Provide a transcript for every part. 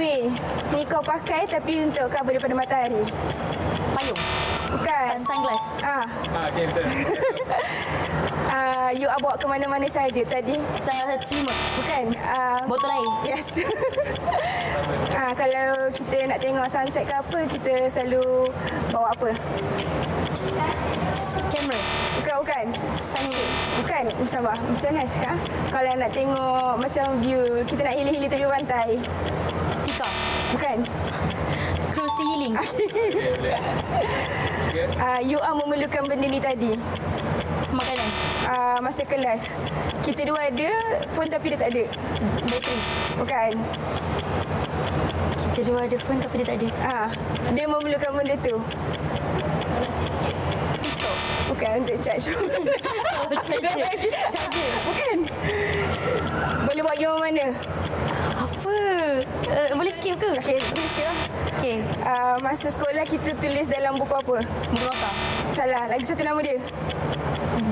Weh, ni kau pakai tapi untuk cover daripada matahari. Payung. Bukan. Sunglass. Okey, betul. You bawa ke mana-mana saja tadi. Selimut. Bukan. Botol air. Yes. Kalau kita nak tengok sunset ke apa, kita selalu bawa apa? Kamera. Bukan. Sunshade. Bukan. Sabar. Macam mana cakap? Kalau nak tengok macam view, kita nak hili-hili tepi pantai. Tikar. Bukan. Cruise healing. Okey, boleh. You memerlukan benda ni tadi. Makanan. Masa kelas. Kita dua ada phone tapi dia tak ada. Bateri. Bukan. Kita dua ada phone tapi dia tak ada. Dia memerlukan benda tu. TikTok. Bukan untuk charge. Charger. Bukan. Boleh buat game mana? Apa? Boleh skip ke? Okey, tulis sikit lah. Okey. Masa sekolah kita tulis dalam buku apa? Buku nota. Salah. Lagi satu nama dia.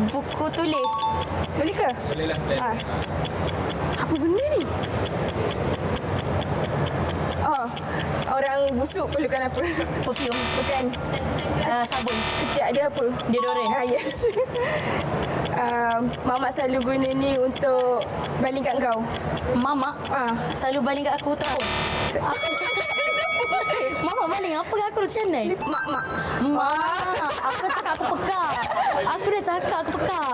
Buku tulis. Boleh ke? Boleh lah. Boleh. Apa benda ni? Orang busuk perlukan apa? Perfume. Bukan. Sabun. Ketiak dia apa? Deodorant. Yes. Mamak selalu guna ni untuk baling kat kau. Mama selalu baling kat aku tepung. Mama baling apa kat aku macam mana? Mak. Mak, aku dah cakap aku pekak. Aku dah cakap aku pekak.